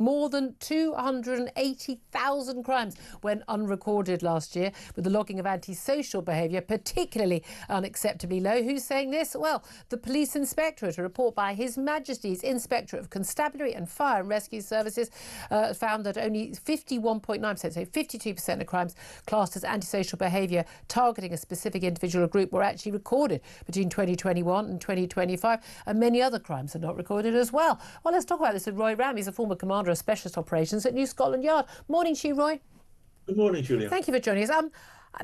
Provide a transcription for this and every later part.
More than 280,000 crimes went unrecorded last year, with the logging of antisocial behaviour particularly unacceptably low. Who's saying this? Well, the Police Inspectorate, a report by His Majesty's Inspectorate of Constabulary and Fire and Rescue Services, found that only 51.9%, so 52% of crimes classed as antisocial behaviour targeting a specific individual or group were actually recorded between 2021 and 2025, and many other crimes are not recorded as well. Well, let's talk about this with Roy Ramm. He's a former commander of Specialist Operations at New Scotland Yard. Morning to you, Roy. Good morning, Julia. Thank you for joining us.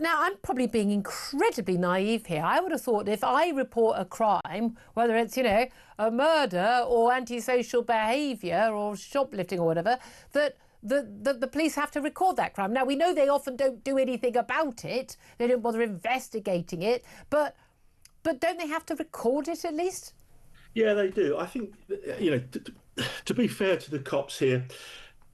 Now, I'm probably being incredibly naive here. I would have thought if I report a crime, whether it's, a murder or antisocial behaviour or shoplifting or whatever, that the police have to record that crime. Now, we know they often don't do anything about it. They don't bother investigating it. But don't they have to record it at least? Yeah, they do. I think, to be fair to the cops here,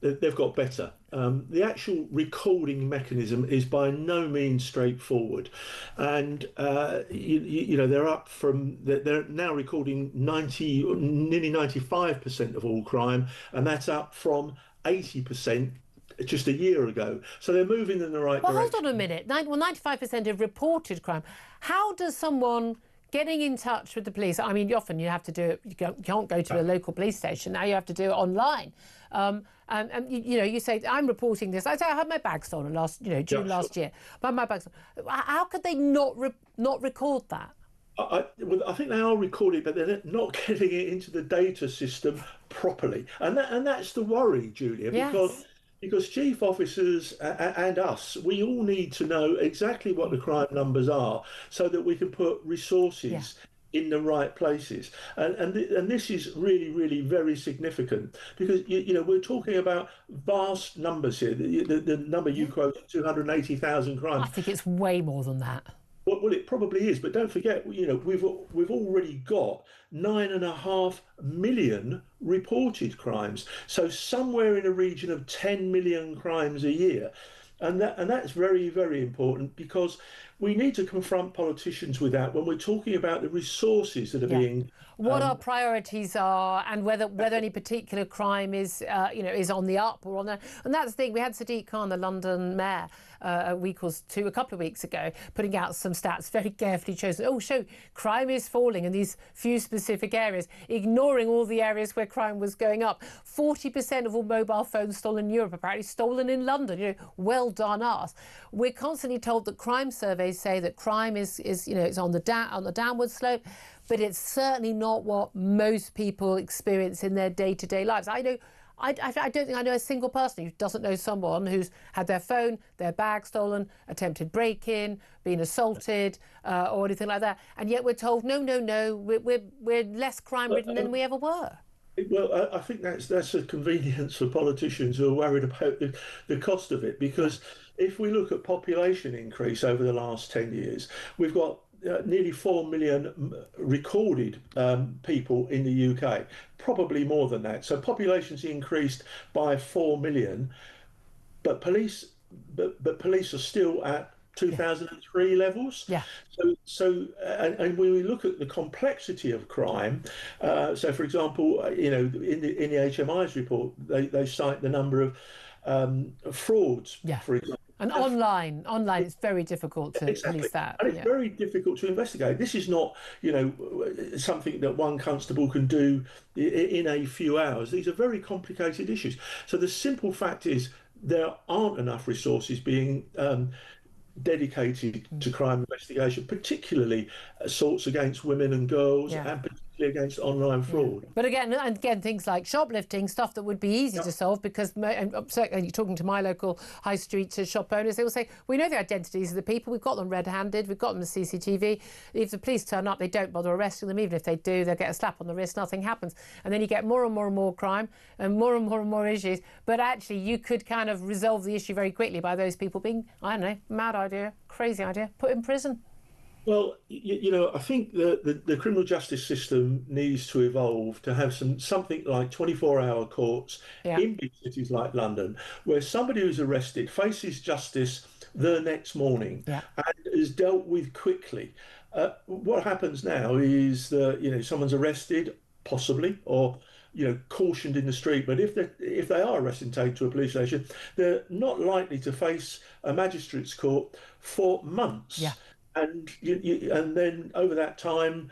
they've got better. The actual recording mechanism is by no means straightforward, and they're up from they're now recording nearly 95% of all crime, and that's up from 80% just a year ago. So they're moving in the right direction. Hold on a minute. 95% of reported crime. How does someone getting in touch with the police? I mean, often you have to do it. You can't go to a local police station. Now you have to do it online. And you say, I'm reporting this. I say I had my bag stolen June last year. But my bag stolen. How could they not record that? I think they are recording, but they're not getting it into the data system properly, and that's the worry, Julia, because chief officers and us, we all need to know exactly what the crime numbers are so that we can put resources in the right places. And this is really, really very significant, because, we're talking about vast numbers here. The number you quoted, 280,000 crimes. I think it's way more than that. Well, it probably is, but don't forget, we've already got 9.5 million reported crimes. So somewhere in a region of 10 million crimes a year. And that's very, very important, because we need to confront politicians with that when we're talking about the resources that are being... What our priorities are, and whether any particular crime is on the up or on the... And that's the thing. We had Sadiq Khan, the London mayor, a couple of weeks ago, putting out some stats, very carefully chosen. Crime is falling in these few specific areas, ignoring all the areas where crime was going up. 40% of all mobile phones stolen in Europe, apparently stolen in London. Well done us. We're constantly told that crime surveys say that crime is on the downward slope, but it's certainly not what most people experience in their day-to-day lives. I don't think I know a single person who doesn't know someone who's had their phone, their bag stolen, attempted break-in, been assaulted, or anything like that. And yet we're told, no, we're less crime-ridden than we ever were. Well, I think that's a convenience for politicians who are worried about the cost of it, because if we look at population increase over the last 10 years, we've got nearly 4 million recorded people in the UK, probably more than that. So population's increased by 4 million, but police are still at 2003 levels. Yeah. And when we look at the complexity of crime, so for example, in the HMI's report, they cite the number of frauds, for example. And online, it's very difficult to police that. And it's very difficult to investigate. This is not, something that one constable can do in a few hours. These are very complicated issues. So the simple fact is there aren't enough resources being dedicated to crime investigation, particularly assaults against women and girls, and particularly against online fraud. But again, things like shoplifting, stuff that would be easy to solve, because you're talking to my local high street shop owners, they will say, we know the identities of the people, we've got them red-handed, we've got them in CCTV. If the police turn up, they don't bother arresting them. Even if they do, they'll get a slap on the wrist, nothing happens. And then you get more and more and more crime and more issues. But actually, you could kind of resolve the issue very quickly by those people being, I don't know, mad idea, crazy idea, put in prison. Well, I think the criminal justice system needs to evolve to have something like 24-hour courts in big cities like London, where somebody who's arrested faces justice the next morning and is dealt with quickly. What happens now is that someone's arrested, possibly, or cautioned in the street, but if they are arrested and taken to a police station, they're not likely to face a magistrate's court for months. Yeah. And and then over that time,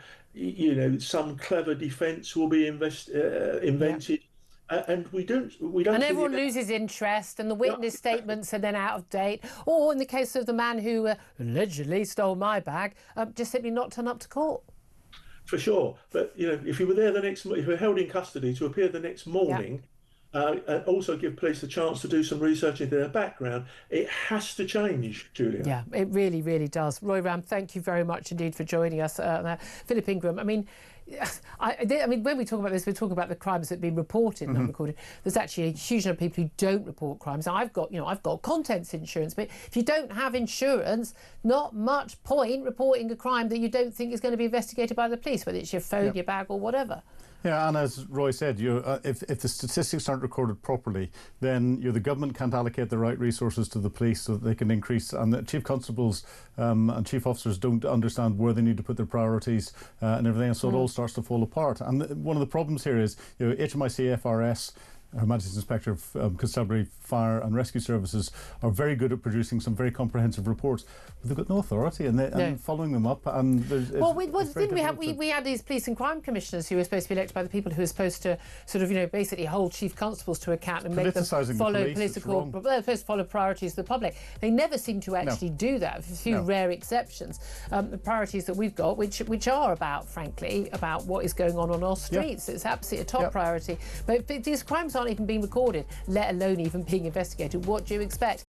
some clever defence will be invented. Yeah. And we don't. And everyone loses interest, and the witness statements are then out of date. Or in the case of the man who allegedly stole my bag, just simply not turn up to court. For sure, but if you were there if you were held in custody, to appear the next morning, and also give police a chance to do some research into their background, it has to change, Julia. Yeah, it really, really does. Roy Ramm, thank you very much indeed for joining us. Philip Ingram, I mean, when we talk about this, we're talking about the crimes that have been reported and unrecorded. There's actually a huge number of people who don't report crimes. Now, I've got contents insurance, but if you don't have insurance, not much point reporting a crime that you don't think is going to be investigated by the police, whether it's your phone, your bag, or whatever. Yeah, and as Roy said, if the statistics aren't recorded properly, then the government can't allocate the right resources to the police so that they can increase. And the chief constables and chief officers don't understand where they need to put their priorities and everything else, so it all starts to fall apart. And one of the problems here is HMICFRS, Her Majesty's Inspector of Constabulary Fire and Rescue Services, are very good at producing some very comprehensive reports, but they've got no authority and following them up. And we had these police and crime commissioners who were supposed to be elected by the people who were supposed to sort of basically hold chief constables to account and make them follow follow priorities of the public. They never seem to actually do that. A few rare exceptions. The priorities that we've got, which are about, frankly, about what is going on our streets. It's absolutely a top priority. But these crimes aren't even being recorded, let alone even being investigated. What do you expect?